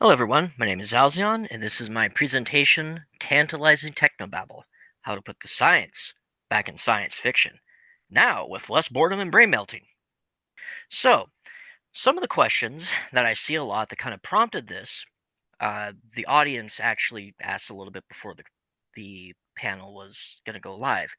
Hello everyone, my name is Zalseon, and this is my presentation, Tantalizing Technobabble, how to put the science back in science fiction, now with less boredom and brain melting. So, some of the questions that I see a lot that kind of prompted this, the audience actually asked a little bit before the panel was going to go live,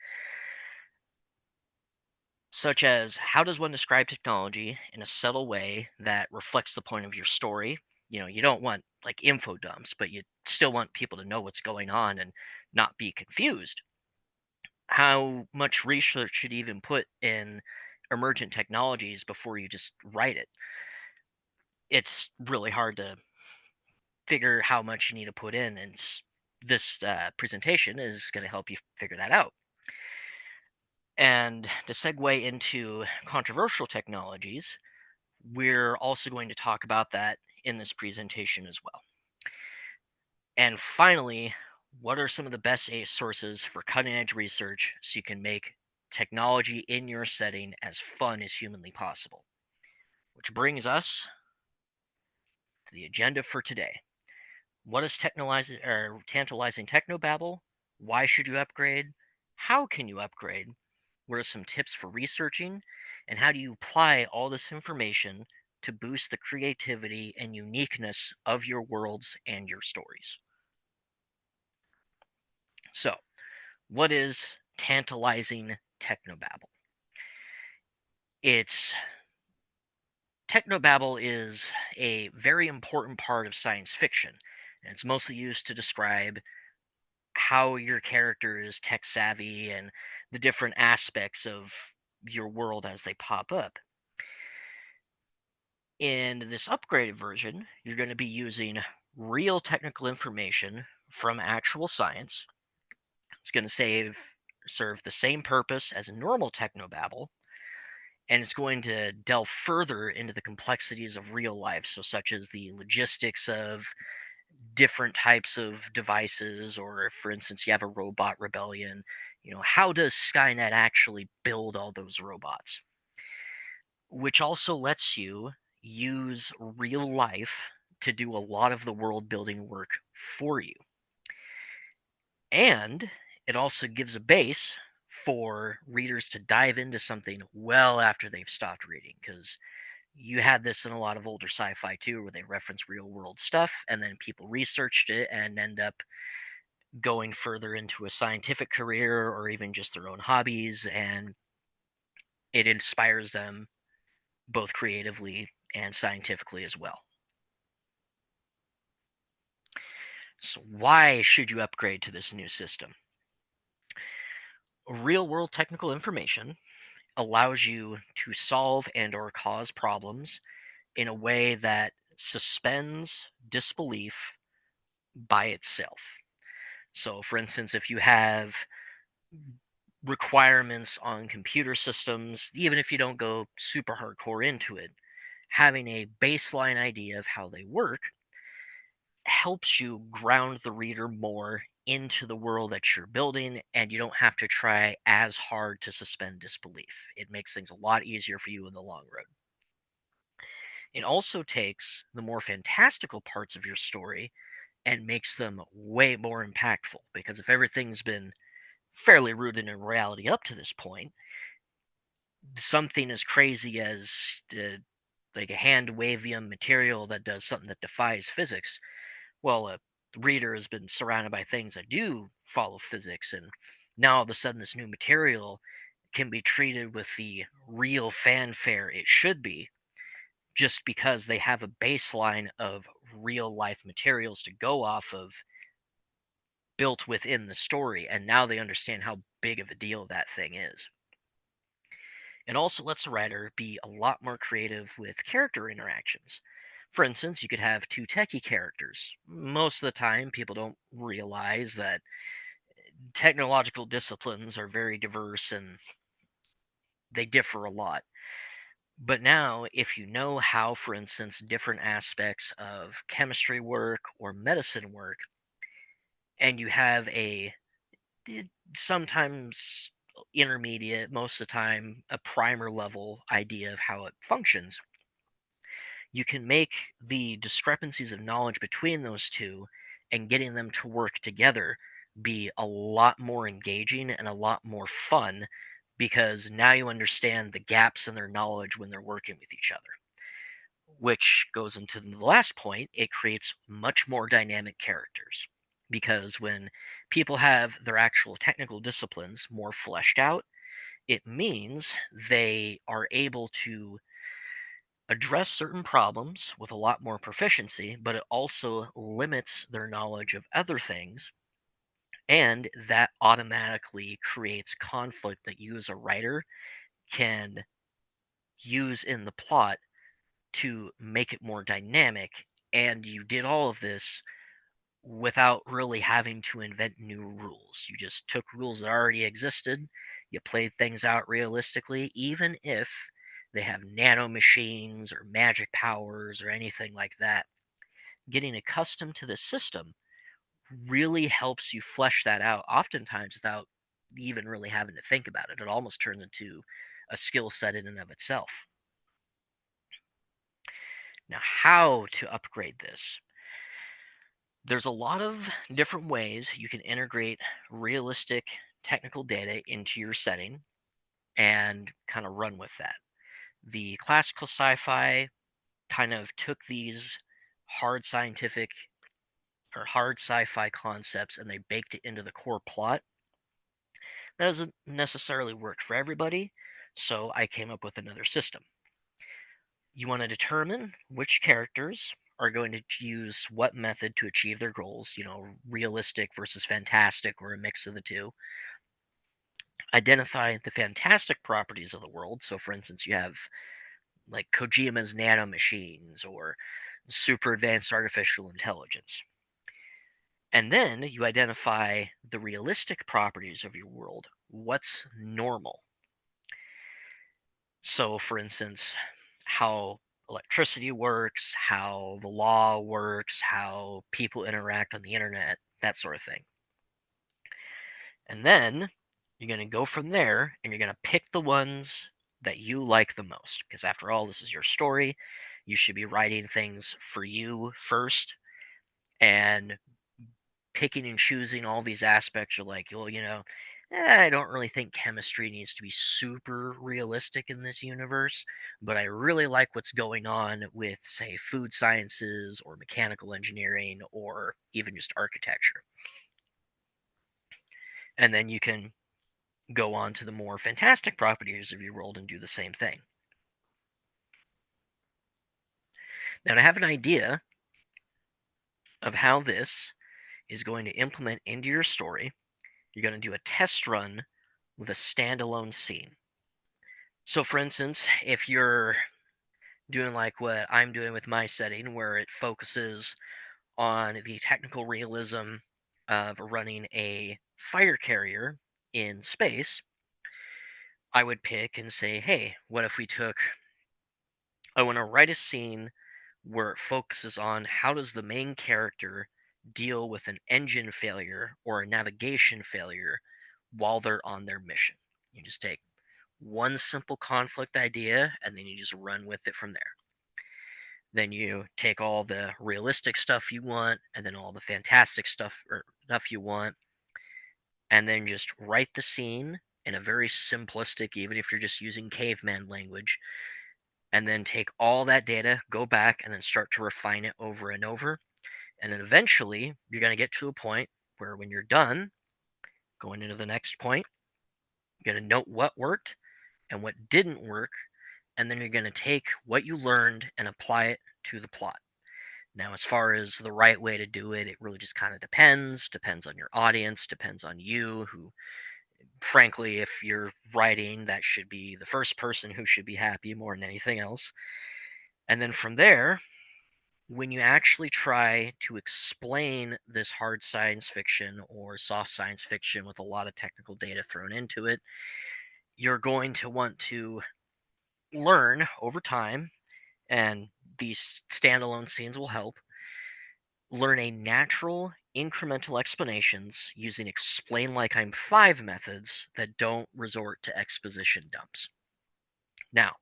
such as how does one describe technology in a subtle way that reflects the point of your story? You don't want like info dumps, but you still want people to know what's going on and not be confused. How much research should you even put in emergent technologies before you just write it? It's really hard to figure how much you need to put in, and this presentation is going to help you figure that out. And to segue into controversial technologies, we're also going to talk about that in this presentation as well. And finally, what are some of the best sources for cutting edge research so you can make technology in your setting as fun as humanly possible? Which brings us to the agenda for today. What is tantalizing technobabble? Why should you upgrade? How can you upgrade? What are some tips for researching? And how do you apply all this information to boost the creativity and uniqueness of your worlds and your stories? So, what is tantalizing technobabble? It's Technobabble is a very important part of science fiction, and it's mostly used to describe how your character is tech savvy and the different aspects of your world as they pop up. In this upgraded version, you're going to be using real technical information from actual science. It's going to serve the same purpose as normal technobabble, and it's going to delve further into the complexities of real life, so such as the logistics of different types of devices, or if, for instance, you have a robot rebellion, how does Skynet actually build all those robots? Which also lets you use real life to do a lot of the world building work for you. And it also gives a base for readers to dive into something well after they've stopped reading, because you had this in a lot of older sci-fi too, where they reference real world stuff and then people researched it and end up going further into a scientific career or even just their own hobbies, and it inspires them both creatively and scientifically as well. So why should you upgrade to this new system? Real world technical information allows you to solve and or cause problems in a way that suspends disbelief by itself. So, for instance, if you have requirements on computer systems, even if you don't go super hardcore into it, having a baseline idea of how they work helps you ground the reader more into the world that you're building, and you don't have to try as hard to suspend disbelief. It makes things a lot easier for you in the long run. It also takes the more fantastical parts of your story and makes them way more impactful, because if everything's been fairly rooted in reality up to this point, something as crazy as like a hand wavium material that does something that defies physics, well, a reader has been surrounded by things that do follow physics, and now all of a sudden this new material can be treated with the real fanfare it should be, just because they have a baseline of real life materials to go off of built within the story, and now they understand how big of a deal that thing is. It also lets the writer be a lot more creative with character interactions. For instance, you could have two techie characters. Most of the time, people don't realize that technological disciplines are very diverse and they differ a lot. But now, if you know how, for instance, different aspects of chemistry work or medicine work, and you have eh, sometimes intermediate, most of the time a primer level idea of how it functions, you can make the discrepancies of knowledge between those two and getting them to work together be a lot more engaging and a lot more fun because now you understand the gaps in their knowledge when they're working with each other. Which goes into the last point, it creates much more dynamic characters. Because when people have their actual technical disciplines more fleshed out, it means they are able to address certain problems with a lot more proficiency, but it also limits their knowledge of other things. And that automatically creates conflict that you, as a writer, can use in the plot to make it more dynamic. And you did all of this without really having to invent new rules. You just took rules that already existed, you played things out realistically, even if they have nanomachines or magic powers or anything like that. Getting accustomed to the system really helps you flesh that out, oftentimes without even really having to think about it. It almost turns into a skill set in and of itself. Now, how to upgrade this? There's a lot of different ways you can integrate realistic technical data into your setting and kind of run with that. The classical sci-fi kind of took these hard scientific or hard sci-fi concepts and they baked it into the core plot. That doesn't necessarily work for everybody, so I came up with another system. You want to determine which characters are going to use what method to achieve their goals, realistic versus fantastic or a mix of the two. Identify the fantastic properties of the world. So, for instance, you have like Kojima's nanomachines or super advanced artificial intelligence. And then you identify the realistic properties of your world. What's normal? So, for instance, how electricity works, how the law works, how people interact on the internet, that sort of thing. And then you're going to go from there and you're going to pick the ones that you like the most. Because after all, this is your story. You should be writing things for you first. And picking and choosing all these aspects are like, well, I don't really think chemistry needs to be super realistic in this universe, but I really like what's going on with, say, food sciences or mechanical engineering or even just architecture. And then you can go on to the more fantastic properties of your world and do the same thing. Now, to have an idea of how this is going to implement into your story, you're going to do a test run with a standalone scene. So, for instance, if you're doing like what I'm doing with my setting, where it focuses on the technical realism of running a fire carrier in space, I would pick and say, hey, what if I want to write a scene where it focuses on how does the main character deal with an engine failure or a navigation failure while they're on their mission. You just take one simple conflict idea and then you just run with it from there. Then you take all the realistic stuff you want and then all the fantastic stuff or stuff you want and then just write the scene in a very simplistic, even if you're just using caveman language, and then take all that data, go back and then start to refine it over and over. And then eventually you're going to get to a point where when you're done going into the next point, you're going to note what worked and what didn't work, and then you're going to take what you learned and apply it to the plot. Now, as far as the right way to do it, it really just kind of depends on your audience, depends on you, who, frankly, if you're writing, that should be the first person who should be happy more than anything else. And then from there, when you actually try to explain this hard science fiction or soft science fiction with a lot of technical data thrown into it, you're going to want to learn over time, and these standalone scenes will help learn a natural incremental explanations using explain like I'm 5 methods that don't resort to exposition dumps. Now,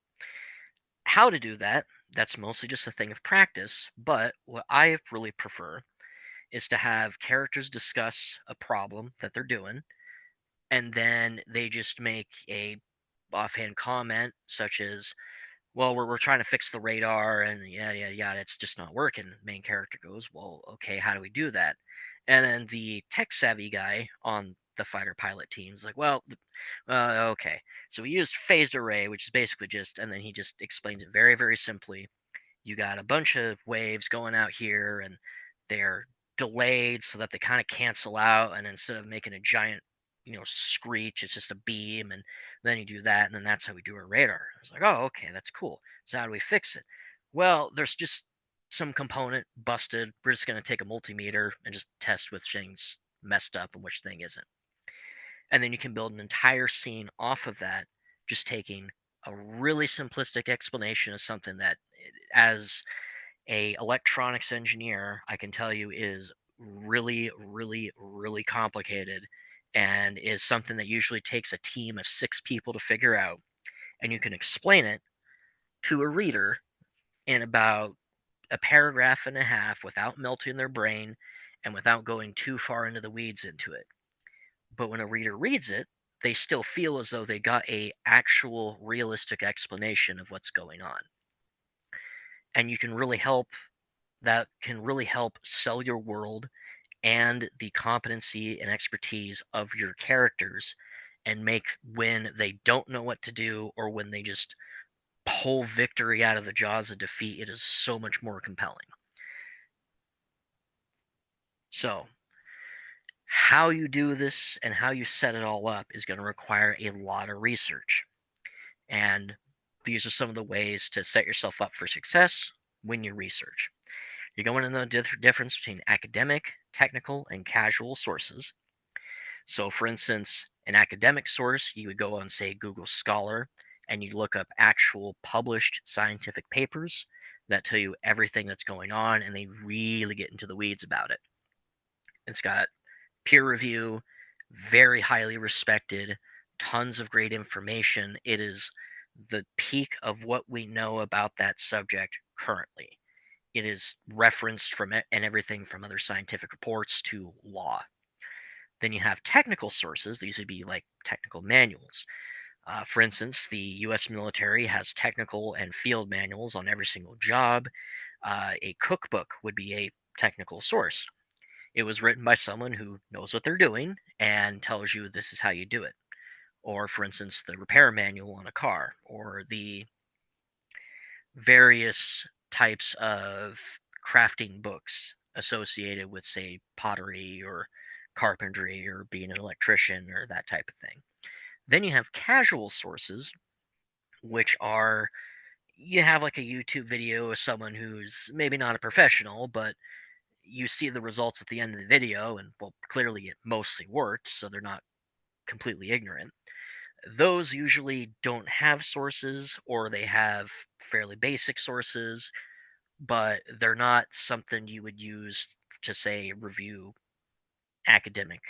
how to do that that's mostly just a thing of practice. But what I really prefer is to have characters discuss a problem that they're doing, and then they just make a offhand comment such as, well, we're trying to fix the radar and yeah, it's just not working. Main character goes, well, okay, how do we do that? And then the tech savvy guy on the fighter pilot team is like, well, okay, so we used phased array, which is basically just, and then he just explains it very, very simply. You got a bunch of waves going out here and they're delayed so that they kind of cancel out, and instead of making a giant screech, it's just a beam, and then you do that, and then that's how we do our radar. It's like, oh, okay, that's cool. So how do we fix it? Well, there's just some component busted. We're just going to take a multimeter and just test which thing's messed up and which thing isn't, and then you can build an entire scene off of that, just taking a really simplistic explanation of something that, as a electronics engineer, I can tell you is really, really, really complicated, and is something that usually takes a team of 6 people to figure out. And you can explain it to a reader in about a paragraph and a half without melting their brain and without going too far into the weeds into it. But when a reader reads it, they still feel as though they got a actual realistic explanation of what's going on. And you can really help that can really help sell your world and the competency and expertise of your characters, and make when they don't know what to do or when they just pull victory out of the jaws of defeat, it is so much more compelling. So, how you do this and how you set it all up is going to require a lot of research. And these are some of the ways to set yourself up for success when you research. You're going to know the difference between academic, technical, and casual sources. So, for instance, an academic source, you would go on, say, Google Scholar, and you look up actual published scientific papers that tell you everything that's going on, and they really get into the weeds about it. It's got peer review, very highly respected, tons of great information. It is the peak of what we know about that subject currently. It is referenced from and everything from other scientific reports to law. Then you have technical sources. These would be like technical manuals. For instance, the U.S. military has technical and field manuals on every single job. A cookbook would be a technical source. It was written by someone who knows what they're doing and tells you this is how you do it. Or, for instance, the repair manual on a car, or the various types of crafting books associated with, say, pottery or carpentry or being an electrician or that type of thing. Then you have casual sources, which are, you have like a YouTube video of someone who's maybe not a professional, but you see the results at the end of the video, and well, clearly it mostly worked, so they're not completely ignorant. Those usually don't have sources, or they have fairly basic sources, but they're not something you would use to, say, review academic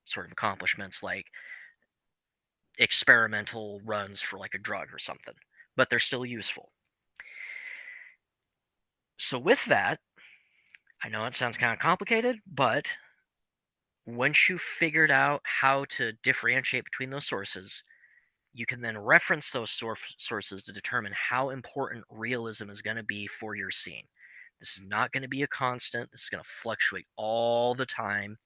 sort of accomplishments like experimental runs for like a drug or something, but they're still useful. So, with that, I know it sounds kind of complicated, but once you've figured out how to differentiate between those sources, you can then reference those sources to determine how important realism is going to be for your scene. This is not going to be a constant, this is going to fluctuate all the time,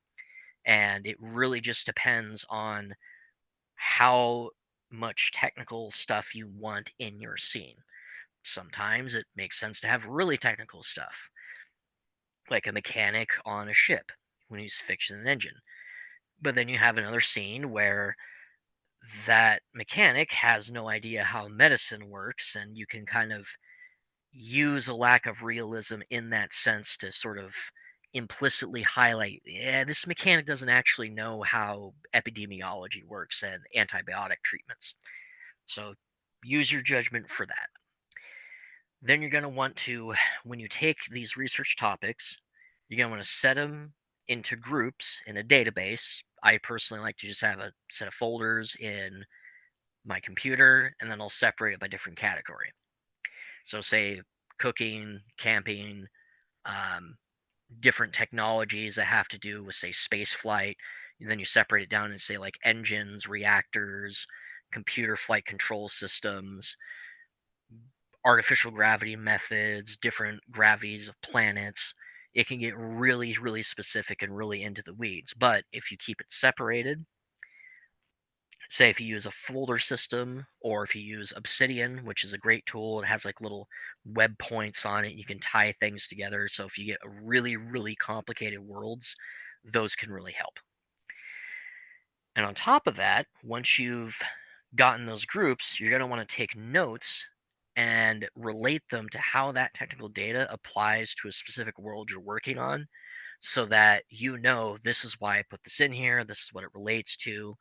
and it really just depends on how much technical stuff you want in your scene. Sometimes it makes sense to have really technical stuff, like a mechanic on a ship when he's fixing an engine. But then you have another scene where that mechanic has no idea how medicine works, and you can kind of use a lack of realism in that sense to sort of implicitly highlight, yeah, this mechanic doesn't actually know how epidemiology works and antibiotic treatments. So use your judgment for that. Then you're going to want to, when you take these research topics, you're going to want to set them into groups in a database. I personally like to just have a set of folders in my computer, and then I'll separate it by different category. So, say cooking, camping, um, different technologies that have to do with, say, space flight. And then you separate it down and say, like, engines, reactors, computer flight control systems, artificial gravity methods, different gravities of planets. It can get really, really specific and really into the weeds. But if you keep it separated, say if you use a folder system or if you use Obsidian, which is a great tool, it has like little web points on it. You can tie things together. So if you get really, really complicated worlds, those can really help. And on top of that, once you've gotten those groups, you're going to want to take notes and relate them to how that technical data applies to a specific world you're working on so that you know this is why I put this in here, this is what it relates to,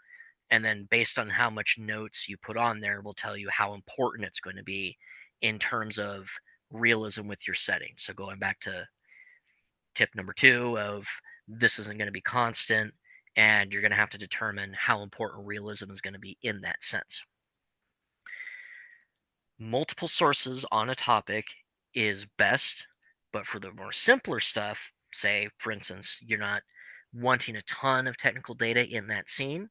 and then based on how much notes you put on there will tell you how important it's going to be in terms of realism with your setting. So going back to tip number 2 of this isn't going to be constant, and you're going to have to determine how important realism is going to be in that sense. Multiple sources on a topic is best, but for the more simpler stuff, say for instance you're not wanting a ton of technical data in that scene,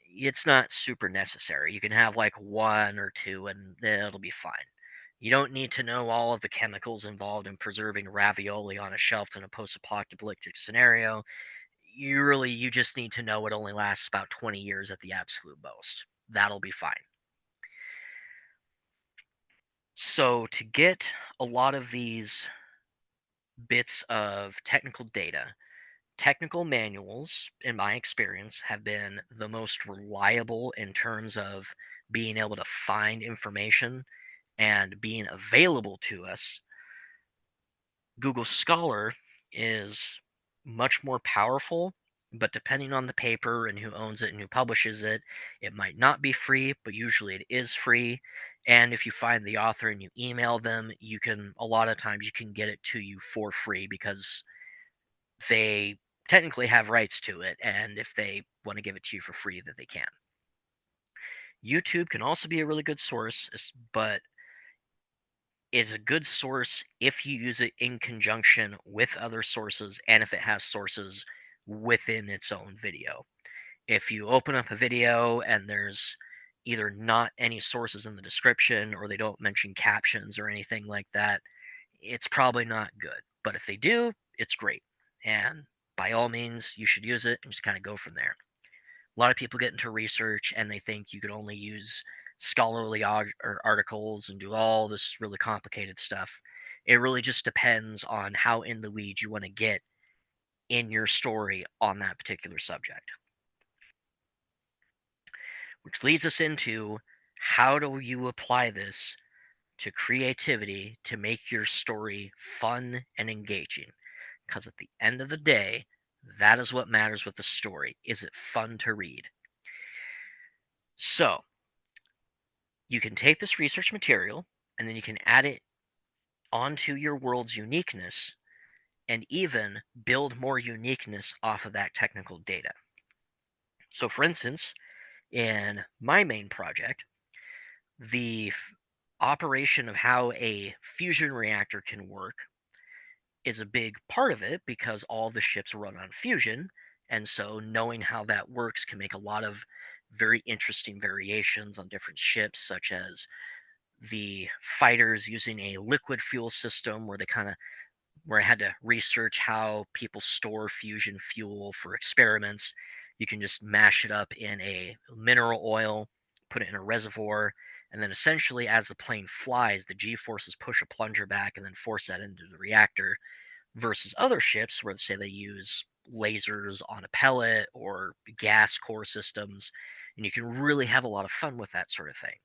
it's not super necessary. You can have like one or two and it'll be fine. You don't need to know all of the chemicals involved in preserving ravioli on a shelf in a post-apocalyptic scenario. You just need to know it only lasts about 20 years at the absolute most. That'll be fine. So to get a lot of these bits of technical data, technical manuals, in my experience, have been the most reliable in terms of being able to find information and being available to us. Google Scholar is much more powerful, but depending on the paper and who owns it and who publishes it, it might not be free, but usually it is free. And if you find the author and you email them, you can, a lot of times, you can get it to you for free because they technically have rights to it, and if they want to give it to you for free, that they can. YouTube can also be a really good source, but it's a good source if you use it in conjunction with other sources and if it has sources within its own video. If you open up a video and there's either not any sources in the description or they don't mention captions or anything like that, it's probably not good. But if they do, it's great. And by all means, you should use it and just kind of go from there. A lot of people get into research and they think you can only use scholarly or articles and do all this really complicated stuff. It really just depends on how in the weeds you want to get in your story on that particular subject. Which leads us into how do you apply this to creativity to make your story fun and engaging? Because at the end of the day, that is what matters with the story. Is it fun to read? So, you can take this research material and then you can add it onto your world's uniqueness and even build more uniqueness off of that technical data. So, for instance, in my main project, the operation of how a fusion reactor can work is a big part of it because all the ships run on fusion. And so, knowing how that works can make a lot of very interesting variations on different ships, such as the fighters using a liquid fuel system where I had to research how people store fusion fuel for experiments. You can just mash it up in a mineral oil, put it in a reservoir, and then essentially as the plane flies, the G forces push a plunger back and then force that into the reactor versus other ships where say they use lasers on a pellet or gas core systems, and you can really have a lot of fun with that sort of thing.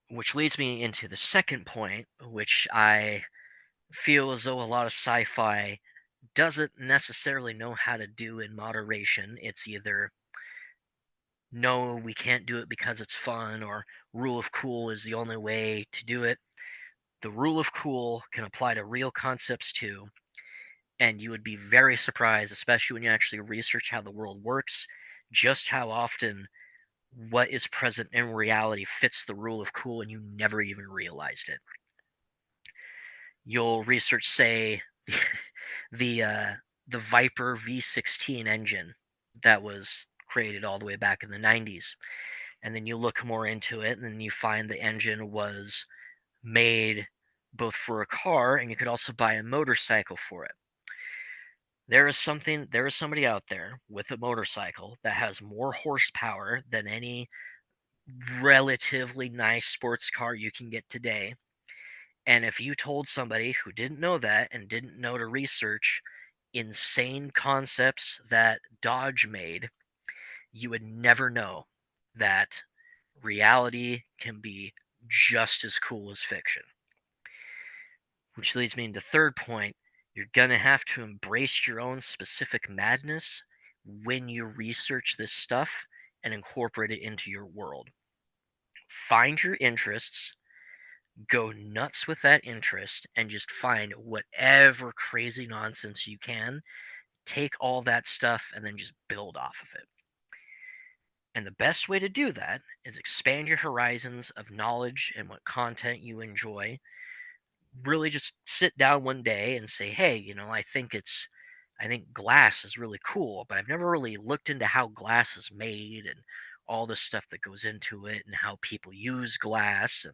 Which leads me into the second point, which I feel as though a lot of sci-fi doesn't necessarily know how to do in moderation. It's either no, we can't do it because it's fun, or rule of cool is the only way to do it. The rule of cool can apply to real concepts too, and you would be very surprised, especially when you actually research how the world works, just how often what is present in reality fits the rule of cool and you never even realized it. You'll research, say, the uh, the Viper V16 engine that was created all the way back in the 90s, and then you look more into it, and then you find the engine was made both for a car and you could also buy a motorcycle for it. There is somebody out there with a motorcycle that has more horsepower than any relatively nice sports car you can get today. And if you told somebody who didn't know that and didn't know to research insane concepts that Dodge made, you would never know that reality can be just as cool as fiction. Which leads me into third point. You're going to have to embrace your own specific madness when you research this stuff and incorporate it into your world. Find your interests, go nuts with that interest, and just find whatever crazy nonsense you can. Take all that stuff and then just build off of it. And the best way to do that is expand your horizons of knowledge and what content you enjoy. Really just sit down one day and say, hey, I think glass is really cool, but I've never really looked into how glass is made and all the stuff that goes into it and how people use glass. And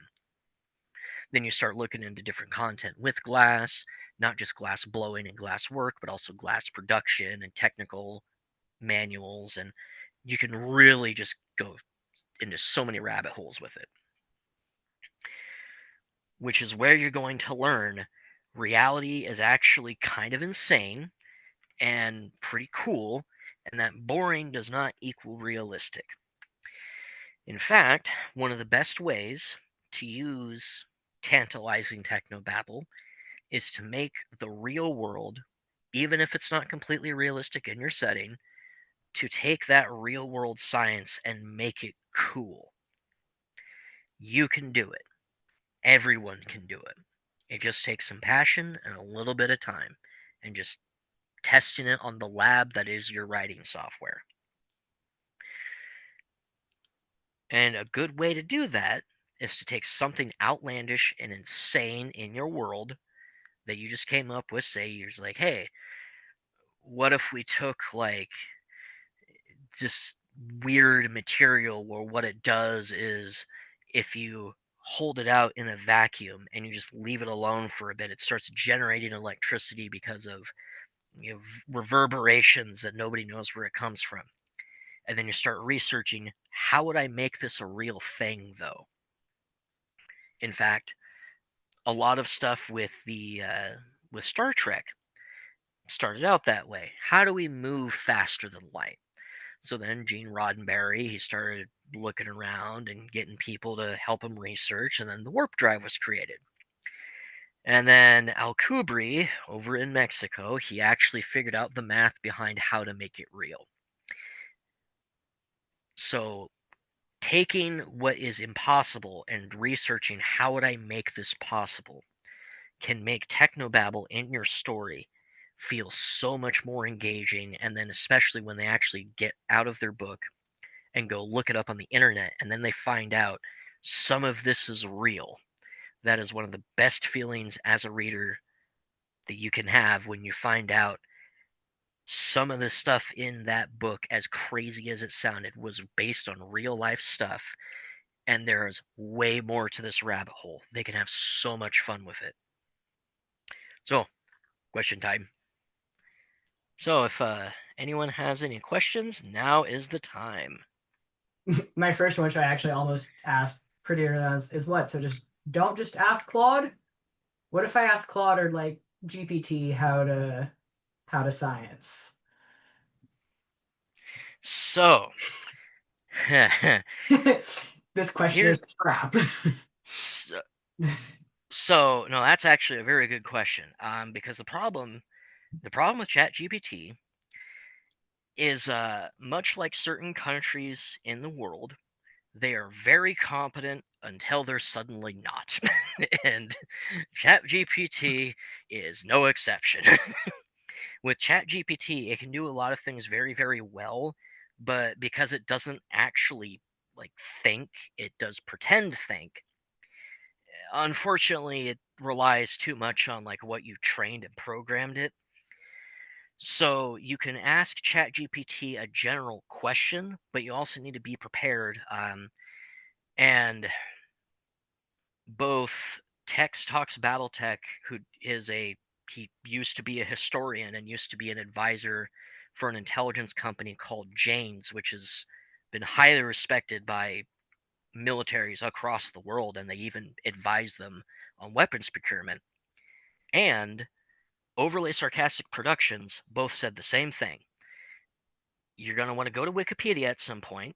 then you start looking into different content with glass, not just glass blowing and glass work, but also glass production and technical manuals. And you can really just go into so many rabbit holes with it, which is where you're going to learn reality is actually kind of insane and pretty cool, and that boring does not equal realistic. In fact, one of the best ways to use tantalizing technobabble is to make the real world, even if it's not completely realistic in your setting, to take that real world science and make it cool. You can do it. Everyone can do it. It just takes some passion and a little bit of time and just testing it on the lab that is your writing software. And a good way to do that is to take something outlandish and insane in your world that you just came up with. Say, you're just like, hey, what if we took like this weird material where what it does is if you hold it out in a vacuum and you just leave it alone for a bit, it starts generating electricity because of reverberations that nobody knows where it comes from. And then you start researching, how would I make this a real thing though? In fact, a lot of stuff with Star Trek started out that way. How do we move faster than light? So then Gene Roddenberry, he started looking around and getting people to help him research, and then the warp drive was created. And then Alcubri, over in Mexico, he actually figured out the math behind how to make it real. So taking what is impossible and researching how would I make this possible can make Technobabble in your story feel so much more engaging. And then especially when they actually get out of their book and go look it up on the internet and then they find out some of this is real. That is one of the best feelings as a reader that you can have when you find out some of the stuff in that book, as crazy as it sounded, was based on real life stuff. And there's way more to this rabbit hole. They can have so much fun with it. So, question time. So, if anyone has any questions, now is the time. My first one, which I actually almost asked pretty early on, is what? So just don't just ask Claude. What if I ask Claude or like GPT how to science? So, This question here, is crap. so, so no, that's actually a very good question. Because the problem with ChatGPT is, much like certain countries in the world, they are very competent until they're suddenly not, and ChatGPT is no exception. With ChatGPT, it can do a lot of things very, very well, but because it doesn't actually like think, it does pretend think. Unfortunately, it relies too much on like what you trained and programmed it. So you can ask ChatGPT a general question, but you also need to be prepared. And both Tex Talks Battletech, who is he used to be a historian and used to be an advisor for an intelligence company called Jane's, which has been highly respected by militaries across the world, and they even advise them on weapons procurement. And Overly Sarcastic Productions both said the same thing. You're going to want to go to Wikipedia at some point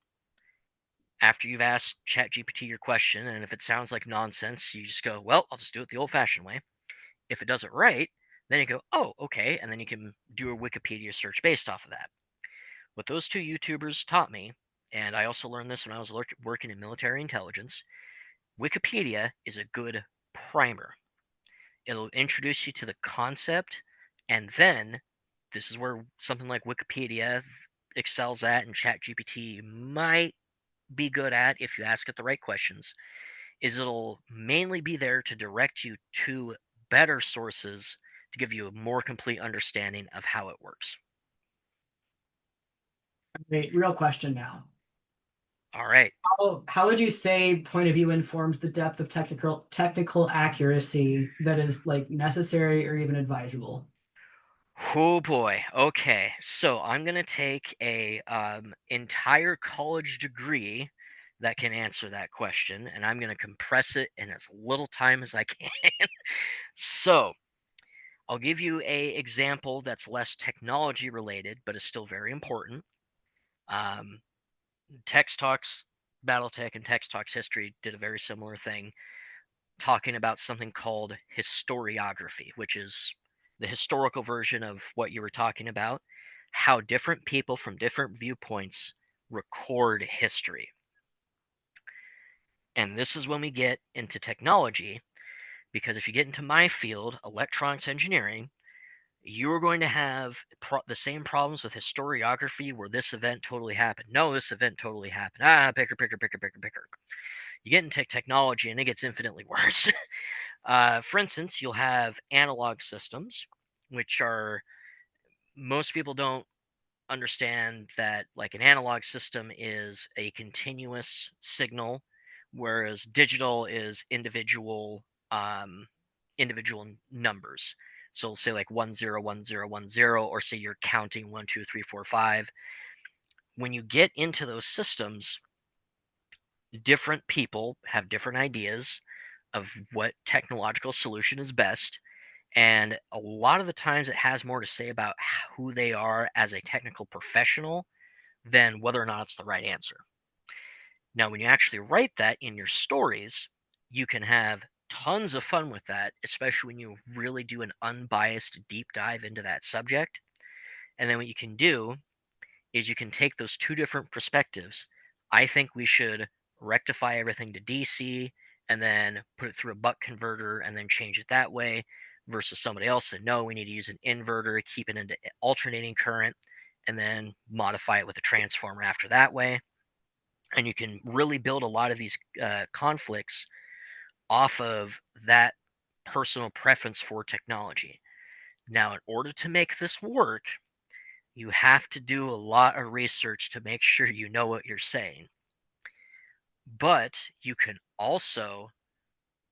after you've asked ChatGPT your question, and if it sounds like nonsense, you just go, well, I'll just do it the old fashioned way. If it does it right, then you go, oh, okay, and then you can do a Wikipedia search based off of that. What those two YouTubers taught me, and I also learned this when I was working in military intelligence, Wikipedia is a good primer. It'll introduce you to the concept, and then this is where something like Wikipedia excels at, and ChatGPT might be good at if you ask it the right questions, is it'll mainly be there to direct you to better sources to give you a more complete understanding of how it works. Wait, real question now. All right. How would you say point of view informs the depth of technical accuracy that is like necessary or even advisable? Oh boy. Okay. So I'm going to take a entire college degree that can answer that question, and I'm going to compress it in as little time as I can. So I'll give you a example that's less technology related, but is still very important. Um, Text Talks Battletech and Text Talks History did a very similar thing, talking about something called historiography, which is the historical version of what you were talking about, how different people from different viewpoints record history. And this is when we get into technology, because if you get into my field, electronics engineering, you're going to have the same problems with historiography where this event totally happened. No, this event totally happened. Picker. You get into technology and it gets infinitely worse. For instance, you'll have analog systems, which are most people don't understand that like an analog system is a continuous signal, whereas digital is individual numbers. So say like 101010, or say you're counting 1 2 3 4 5. When you get into those systems, different people have different ideas of what technological solution is best. And a lot of the times it has more to say about who they are as a technical professional than whether or not it's the right answer. Now, when you actually write that in your stories, you can have tons of fun with that, especially when you really do an unbiased deep dive into that subject. And then what you can do is you can take those two different perspectives. I think we should rectify everything to DC and then put it through a buck converter and then change it that way, versus somebody else said, no, we need to use an inverter, keep it into alternating current, and then modify it with a transformer after that way. And you can really build a lot of these conflicts off of that personal preference for technology. Now, in order to make this work, you have to do a lot of research to make sure you know what you're saying. But you can also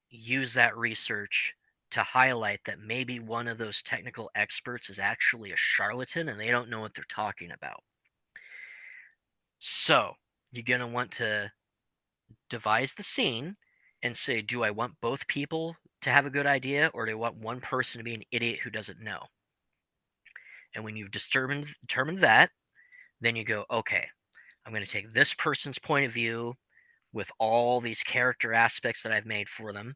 use that research to highlight that maybe one of those technical experts is actually a charlatan and they don't know what they're talking about. So you're going to want to devise the scene and say, do I want both people to have a good idea, or do I want one person to be an idiot who doesn't know? And when you've determined that, then you go, okay, I'm going to take this person's point of view with all these character aspects that I've made for them.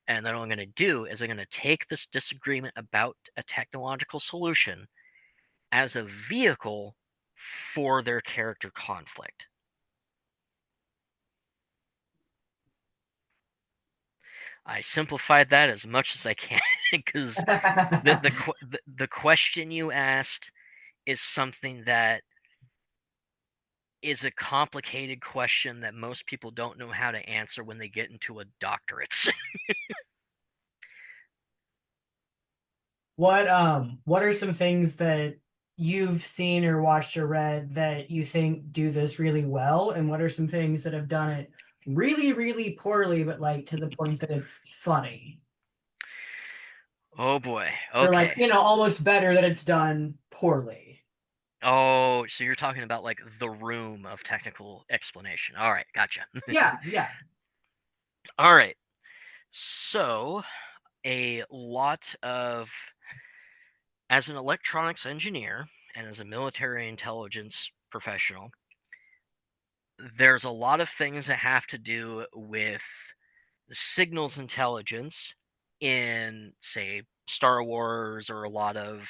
And then what I'm going to do is I'm going to take this disagreement about a technological solution as a vehicle for their character conflict. I simplified that as much as I can because the question you asked is something that is a complicated question that most people don't know how to answer when they get into a doctorate. What are some things that you've seen or watched or read that you think do this really well, and what are some things that have done it really, really poorly, but like to the point that it's funny? Oh boy. Or like, Okay. almost better that it's done poorly. Oh, so you're talking about like the room of technical explanation. All right, gotcha. Yeah, yeah. All right. So, a lot of, as an electronics engineer and as a military intelligence professional, there's a lot of things that have to do with the signals intelligence in, say, Star Wars, or a lot of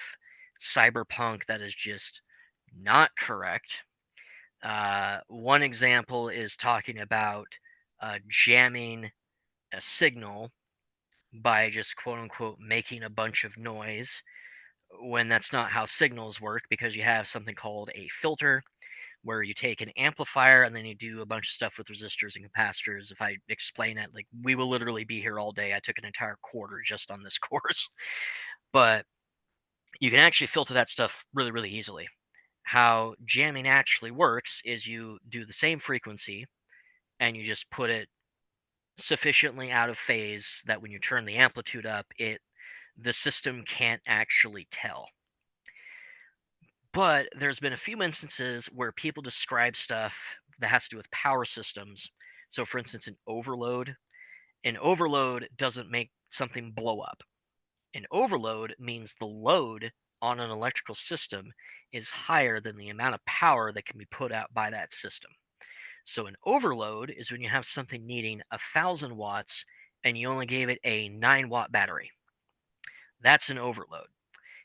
cyberpunk that is just not correct. One example is talking about jamming a signal by just quote unquote making a bunch of noise, when that's not how signals work, because you have something called a filter, where you take an amplifier and then you do a bunch of stuff with resistors and capacitors. If I explain it, like, we will literally be here all day. I took an entire quarter just on this course. But you can actually filter that stuff really, really easily. How jamming actually works is you do the same frequency and you just put it sufficiently out of phase that when you turn the amplitude up, the system can't actually tell. But there's been a few instances where people describe stuff that has to do with power systems. So, for instance, an overload doesn't make something blow up. An overload means the load on an electrical system is higher than the amount of power that can be put out by that system. So, an overload is when you have something needing 1,000 watts and you only gave it a 9-watt battery. That's an overload.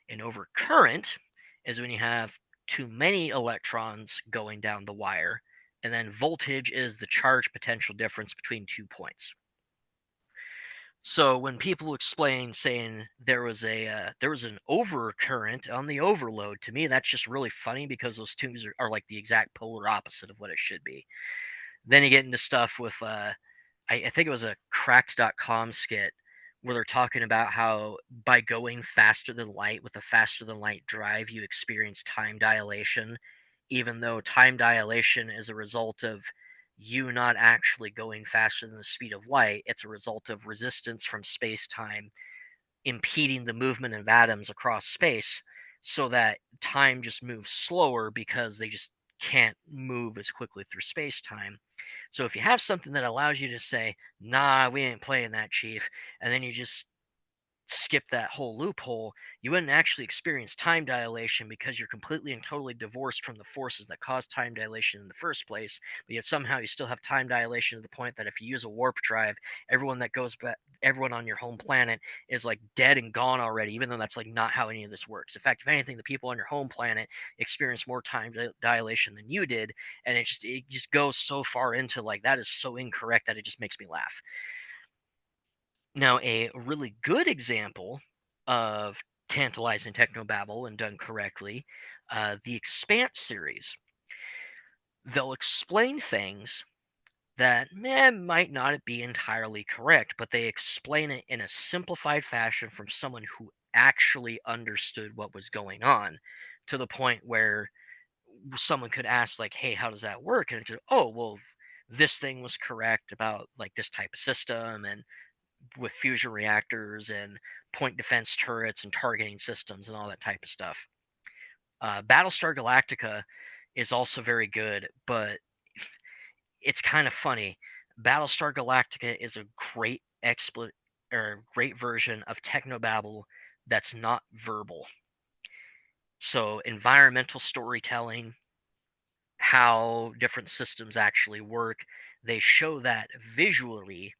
An overcurrent is when you have too many electrons going down the wire, and then voltage is the charge potential difference between 2 points. So when people explain saying there was an overcurrent on the overload, to me that's just really funny, because those two are like the exact polar opposite of what it should be. Then you get into stuff with I think it was a cracked.com skit where they're talking about how by going faster than light with a faster than light drive, you experience time dilation, even though time dilation is a result of you not actually going faster than the speed of light. It's a result of resistance from space time impeding the movement of atoms across space, so that time just moves slower because they just can't move as quickly through space time. So if you have something that allows you to say, nah, we ain't playing that, chief, and then you just skip that whole loophole, you wouldn't actually experience time dilation, because you're completely and totally divorced from the forces that cause time dilation in the first place. But yet somehow you still have time dilation to the point that if you use a warp drive, everyone on your home planet is like dead and gone already, even though that's like not how any of this works. In fact, if anything, the people on your home planet experience more time dilation than you did, and it just goes so far into, like, that is so incorrect that it just makes me laugh. Now, a really good example of tantalizing technobabble and done correctly, the Expanse series. They'll explain things that might not be entirely correct, but they explain it in a simplified fashion from someone who actually understood what was going on, to the point where someone could ask, like, hey, how does that work? And it's just, oh, well, this thing was correct about like this type of system, and with fusion reactors and point defense turrets and targeting systems and all that type of stuff. Battlestar Galactica is also very good, but it's kind of funny. Battlestar Galactica is a great version of Technobabble that's not verbal. So environmental storytelling, how different systems actually work, they show that visually,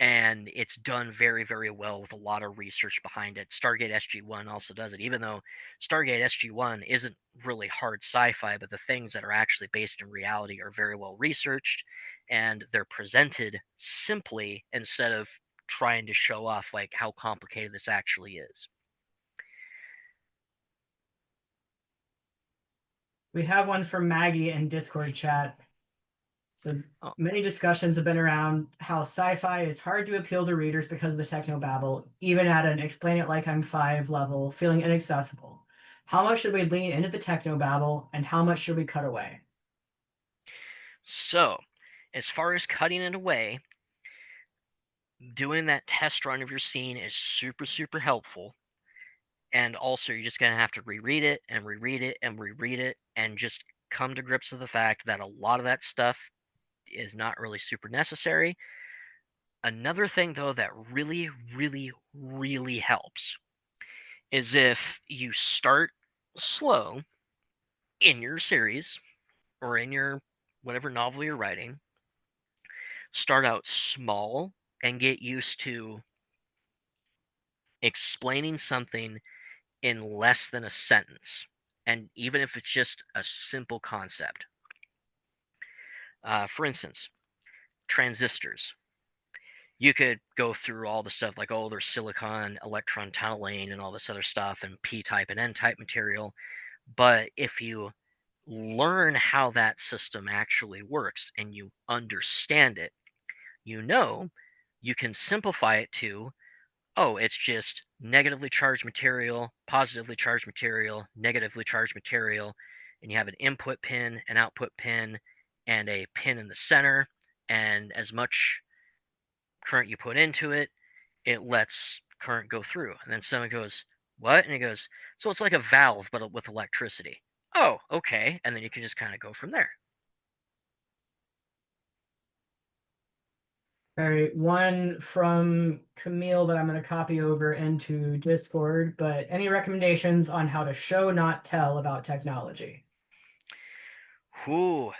and it's done very, very well with a lot of research behind it. Stargate SG-1 also does it, even though Stargate SG-1 isn't really hard sci-fi, but the things that are actually based in reality are very well researched, and they're presented simply instead of trying to show off like how complicated this actually is. We have one from Maggie in Discord chat. Says Oh, many discussions have been around how sci-fi is hard to appeal to readers because of the technobabble, even at an explain it like I'm five level, feeling inaccessible. How much should we lean into the technobabble, and how much should we cut away? so as far as cutting it away, doing that test run of your scene is super, super helpful. And also, you're just going to have to reread it and reread it and reread it and just come to grips with the fact that a lot of that stuff is not really super necessary. Another thing, though, that really, really, really helps is if you start slow in your series or in your whatever novel you're writing, start out small and get used to explaining something in less than a sentence. And even if it's just a simple concept. For instance, transistors. You could go through all the stuff like, oh, there's silicon, electron tunneling, and all this other stuff, and P type and N type material. But if you learn how that system actually works and you understand it, you know you can simplify it to, oh, it's just negatively charged material, positively charged material, negatively charged material, and you have an input pin, an output pin, and a pin in the center. And as much current you put into it, it lets current go through. And then someone goes, what? And he goes, so it's like a valve, but with electricity. Oh, okay. And then you can just kind of go from there. All right, one from Camille that I'm going to copy over into Discord, but any recommendations on how to show, not tell about technology? Whoo,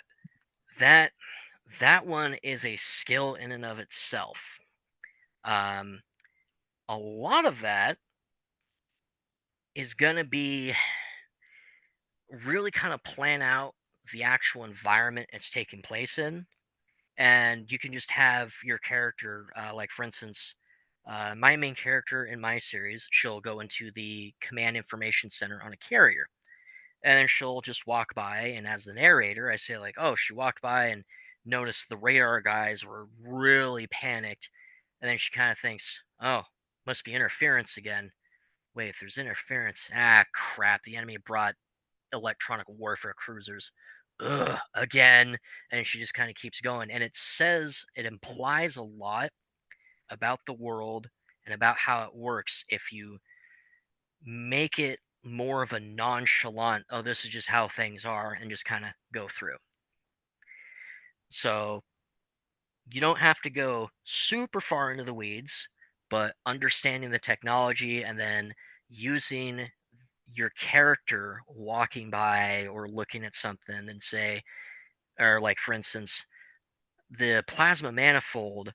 that that one is a skill in and of itself. Um, a lot of that is going to be really kind of plan out the actual environment it's taking place in. And you can just have your character, like for instance, my main character in my series, she'll go into the command information center on a carrier. And then she'll just walk by. And as the narrator, I say, like, oh, she walked by and noticed the radar guys were really panicked. And then she kind of thinks, oh, must be interference again. Wait, if there's interference, crap, the enemy brought electronic warfare cruisers. Ugh, again. And she just kind of keeps going. And it says, it implies a lot about the world and about how it works if you make it more of a nonchalant, oh, this is just how things are, and just kind of go through. So you don't have to go super far into the weeds, but understanding the technology and then using your character walking by or looking at something and say, or like for instance, the plasma manifold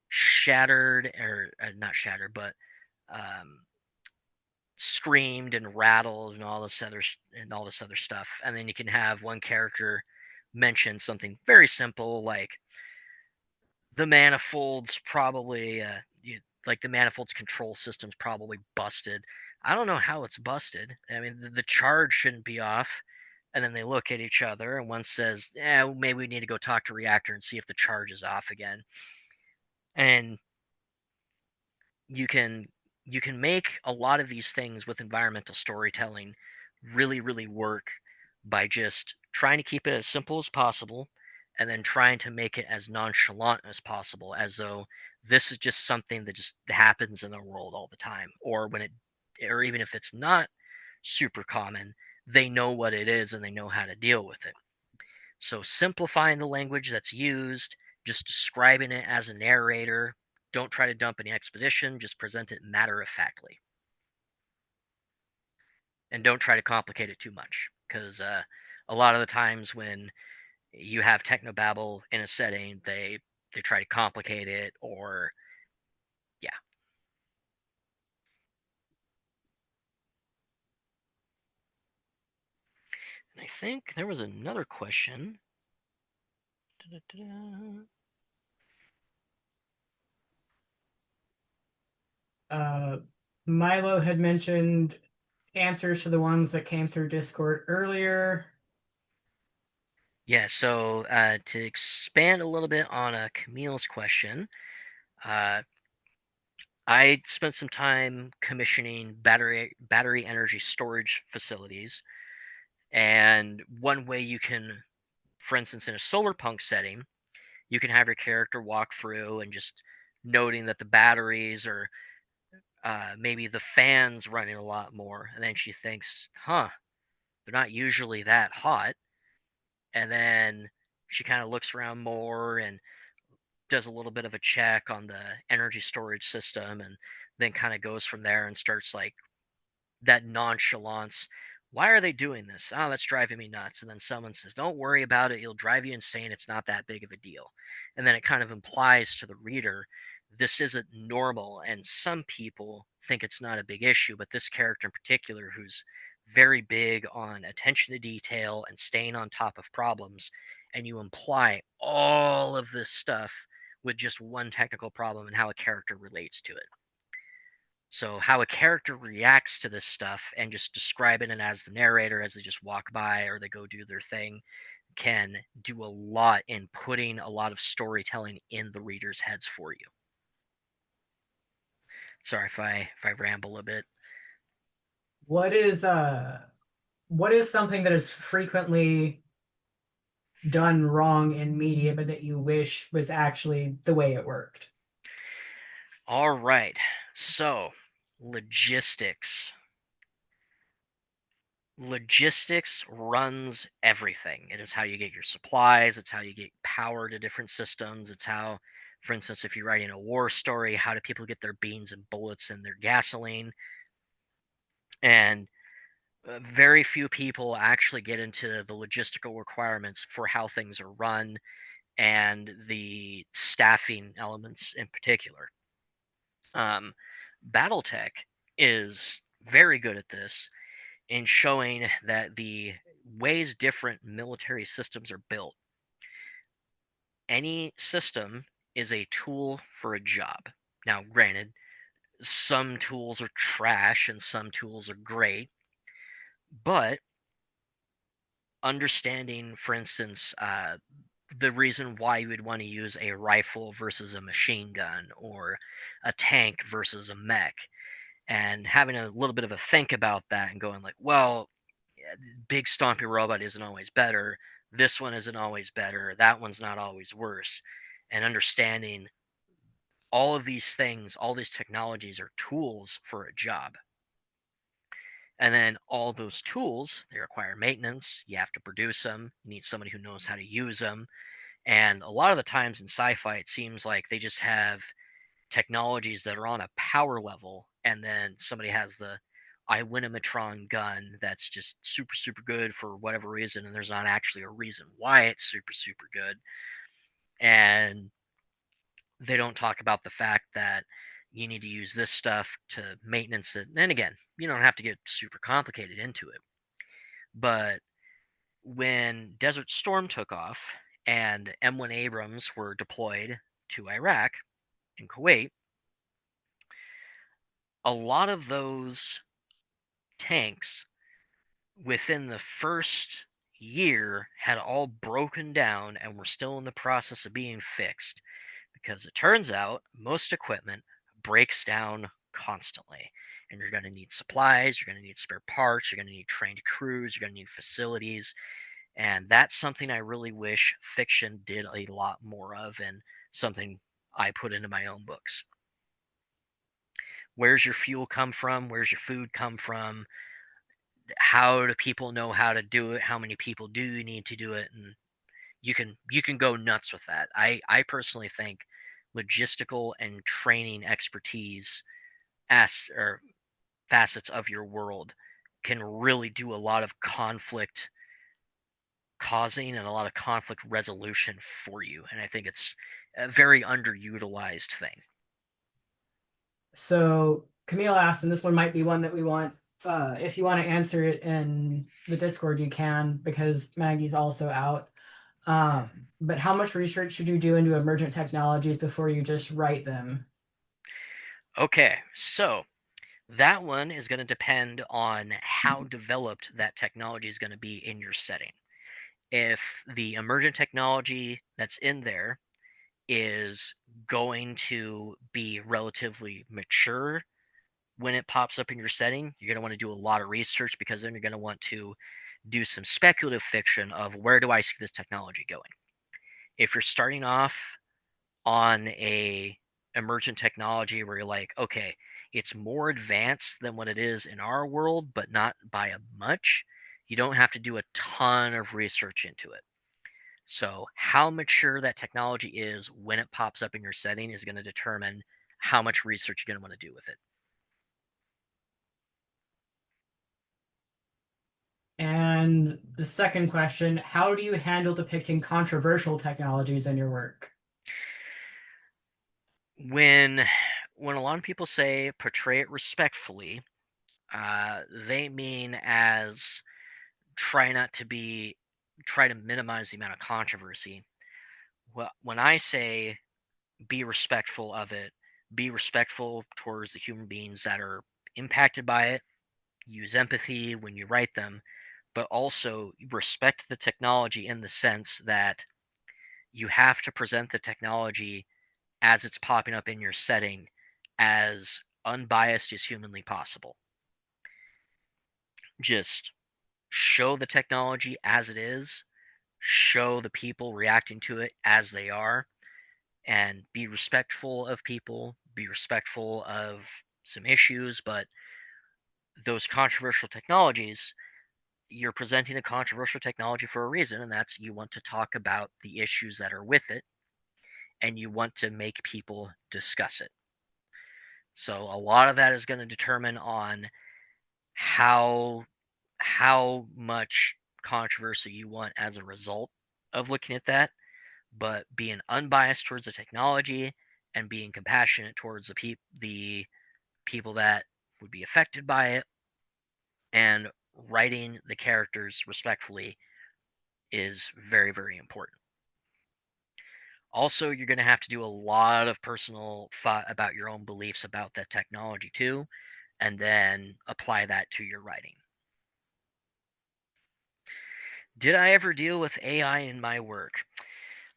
shattered, or not shattered, but um, screamed and rattled and all this other stuff. And then you can have one character mention something very simple like the manifolds probably like the manifolds control system's probably busted. I don't know how it's busted. I mean, the charge shouldn't be off. And then they look at each other, and one says, "Yeah, maybe we need to go talk to reactor and see if the charge is off again." And you can you can make a lot of these things with environmental storytelling really, really work by just trying to keep it as simple as possible and then trying to make it as nonchalant as possible, as though this is just something that just happens in the world all the time, or when it, or even if it's not super common, they know what it is and they know how to deal with it. So simplifying the language that's used, just describing it as a narrator. Don't try to dump any exposition, just present it matter of factly. And don't try to complicate it too much, because a lot of the times when you have technobabble in a setting, they try to complicate it, or yeah. And I think there was another question. Da-da-da-da. Uh, Milo had mentioned answers to the ones that came through Discord earlier. Yeah, so to expand a little bit on Camille's question, uh, I spent some time commissioning battery energy storage facilities, and one way you can, for instance, in a solar punk setting, you can have your character walk through and just noting that the batteries or maybe the fans running a lot more, and then she thinks, "Huh, they're not usually that hot," and then she kind of looks around more and does a little bit of a check on the energy storage system, and then kind of goes from there and starts like that nonchalance. Why are they doing this? Oh, that's driving me nuts. And then someone says, don't worry about it. It'll drive you insane. It's not that big of a deal. And then it kind of implies to the reader, this isn't normal. And some people think it's not a big issue, but this character in particular, who's very big on attention to detail and staying on top of problems, and you imply all of this stuff with just one technical problem and how a character relates to it. So how a character reacts to this stuff and just describing it as the narrator as they just walk by or they go do their thing can do a lot in putting a lot of storytelling in the reader's heads for you. Sorry if I ramble a bit. What is uh what is something that is frequently done wrong in media, but that you wish was actually the way it worked? All right. So, logistics. Logistics runs everything. It is how you get your supplies, it's how you get power to different systems. It's how, for instance, if you're writing a war story, how do people get their beans and bullets and their gasoline? And very few people actually get into the logistical requirements for how things are run and the staffing elements in particular. Um, Battletech is very good at this in showing that the ways different military systems are built, any system is a tool for a job. Now, granted, some tools are trash and some tools are great, but understanding, for instance, the reason why you would want to use a rifle versus a machine gun or a tank versus a mech, and having a little bit of a think about that and going like, well, yeah, big stompy robot isn't always better. This one isn't always better. That one's not always worse. And understanding all of these things, all these technologies are tools for a job. And then all those tools, they require maintenance. You have to produce them. You need somebody who knows how to use them. And a lot of the times in sci-fi, it seems like they just have technologies that are on a power level, and then somebody has the Iwinamatron gun that's just super, super good for whatever reason, and there's not actually a reason why it's super, super good. And they don't talk about the fact that you need to use this stuff to maintenance it. And again, you don't have to get super complicated into it. But when Desert Storm took off and M1 Abrams were deployed to Iraq and Kuwait, a lot of those tanks within the first year had all broken down and were still in the process of being fixed because it turns out most equipment breaks down constantly, and you're going to need supplies, you're going to need spare parts, you're going to need trained crews, you're going to need facilities. And that's something I really wish fiction did a lot more of, and something I put into my own books. Where's your fuel come from? Where's your food come from? How do people know how to do it? How many people do you need to do it? And you can go nuts with that. I personally think logistical and training expertise as or facets of your world can really do a lot of conflict causing and a lot of conflict resolution for you. And I think it's a very underutilized thing. So Camille asked, and this one might be one that we want. If you want to answer it in the Discord, you can because Maggie's also out. But how much research should you do into emergent technologies before you just write them? Okay, so that one is going to depend on how developed that technology is going to be in your setting. If the emergent technology that's in there is going to be relatively mature when it pops up in your setting, you're going to want to do a lot of research, because then you're going to want to do some speculative fiction of where do I see this technology going. If you're starting off on a emergent technology where you're like, okay, it's more advanced than what it is in our world, but not by a much, you don't have to do a ton of research into it. So, how mature that technology is when it pops up in your setting is going to determine how much research you're going to want to do with it. And the second question, how do you handle depicting controversial technologies in your work? When when a lot of people say portray it respectfully, they mean as try not to be try to minimize the amount of controversy. Well, when I say be respectful of it, be respectful towards the human beings that are impacted by it, use empathy when you write them, but also respect the technology in the sense that you have to present the technology as it's popping up in your setting as unbiased as humanly possible. Just show the technology as it is, show the people reacting to it as they are, and be respectful of people, be respectful of some issues, but those controversial technologies, you're presenting a controversial technology for a reason, and that's you want to talk about the issues that are with it, and you want to make people discuss it. So a lot of that is going to determine on how much controversy you want as a result of looking at that, but being unbiased towards the technology and being compassionate towards the people that would be affected by it, and writing the characters respectfully is very, very important. Also, you're going to have to do a lot of personal thought about your own beliefs about that technology too, and then apply that to your writing. Did I ever deal with AI in my work?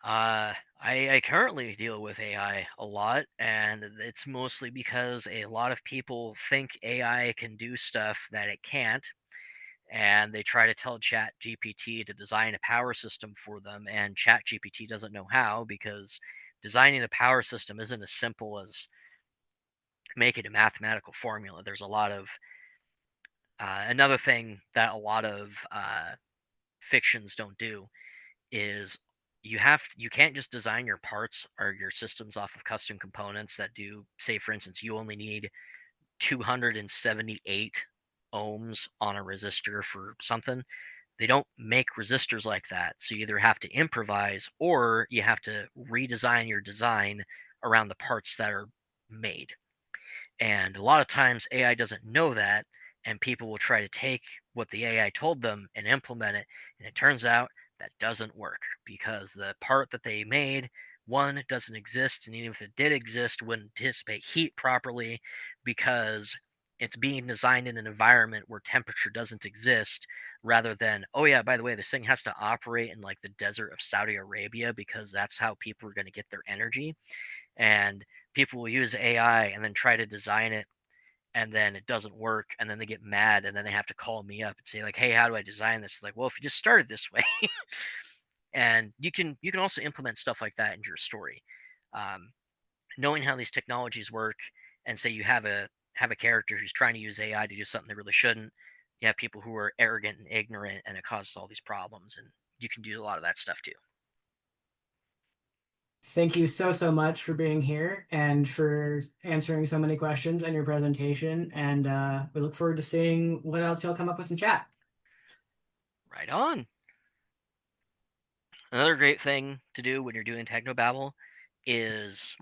I currently deal with AI a lot, and it's mostly because a lot of people think AI can do stuff that it can't, and they try to tell Chat GPT to design a power system for them, and Chat GPT doesn't know how, because designing a power system isn't as simple as making a mathematical formula. There's a lot of another thing that a lot of fictions don't do is you can't just design your parts or your systems off of custom components that do, say for instance, you only need 278 ohms on a resistor for something. They don't make resistors like that. So you either have to improvise or you have to redesign your design around the parts that are made. And a lot of times AI doesn't know that, and people will try to take what the AI told them and implement it. And it turns out that doesn't work, because the part that they made, one, it doesn't exist. And even if it did exist, wouldn't dissipate heat properly, because it's being designed in an environment where temperature doesn't exist, rather than, oh yeah, by the way, this thing has to operate in like the desert of Saudi Arabia because that's how people are going to get their energy. And people will use AI and then try to design it, and then it doesn't work, and then they get mad, and then they have to call me up and say like, hey, how do I design this? Like, well, if you just started this way. And you can also implement stuff like that into your story. um, Knowing how these technologies work, and say you have a character who's trying to use AI to do something they really shouldn't. You have people who are arrogant and ignorant, and it causes all these problems, and you can do a lot of that stuff too. Thank you so, so much for being here and for answering so many questions and your presentation. And we look forward to seeing what else you'll come up with in chat. Right on. Another great thing to do when you're doing Technobabble is,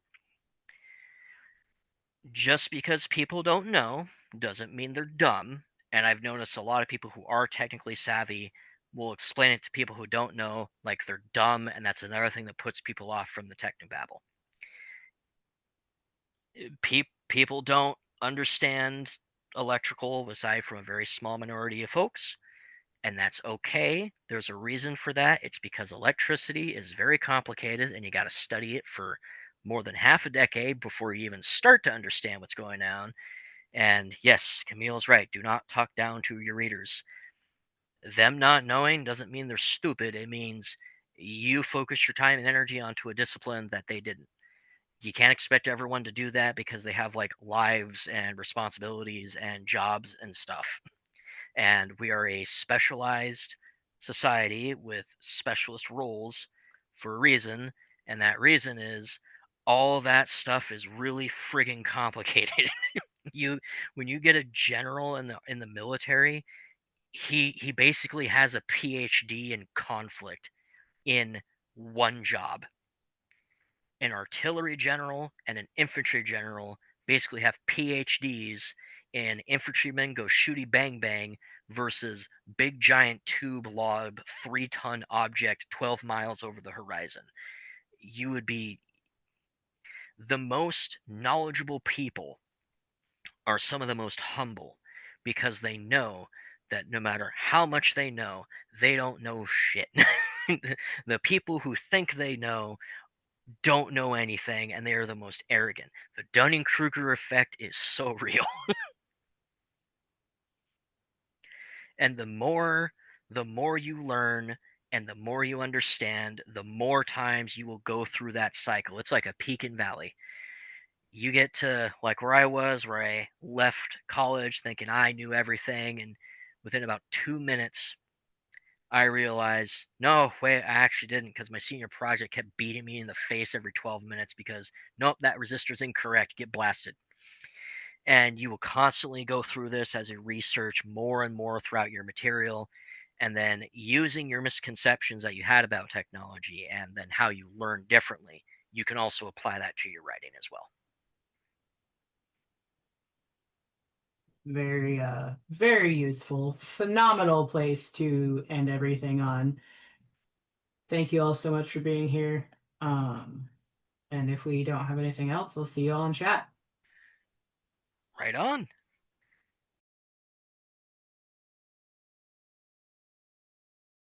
just because people don't know doesn't mean they're dumb. And I've noticed a lot of people who are technically savvy will explain it to people who don't know like they're dumb, and that's another thing that puts people off from the Technobabble. People don't understand electrical aside from a very small minority of folks, And that's okay. There's a reason for that. It's because electricity is very complicated and you got to study it for more than half a decade before you even start to understand what's going on. And yes, Camille's right. Do not talk down to your readers. Them not knowing doesn't mean they're stupid. It means you focus your time and energy onto a discipline that they didn't. You can't expect everyone to do that because they have like lives and responsibilities and jobs and stuff. And we are a specialized society with specialist roles for a reason. And that reason is all of that stuff is really frigging complicated. you When you get a general in the military, he basically has a PhD in conflict in one job. An artillery general and an infantry general basically have PhDs in infantrymen go shooty bang bang versus big giant tube lob 3-ton object 12 miles over the horizon. You would be the most knowledgeable people are some of the most humble because they know that no matter how much they don't know shit. The people who think they know don't know anything and they are the most arrogant. The Dunning-Kruger effect is so real. And the more you learn and the more you understand, the more times you will go through that cycle. It's like a peak and valley. You get to like where I was, where I left college thinking I knew everything, and within about 2 minutes I realized, no, wait, I actually didn't, because my senior project kept beating me in the face every 12 minutes because, nope, that resistor's incorrect, get blasted. And you will constantly go through this as you research more and more throughout your material, and then using your misconceptions that you had about technology and then how you learn differently, you can also apply that to your writing as well. Very very useful. Phenomenal place to end everything on. Thank you all so much for being here. And if we don't have anything else, we'll see you all in chat. Right on.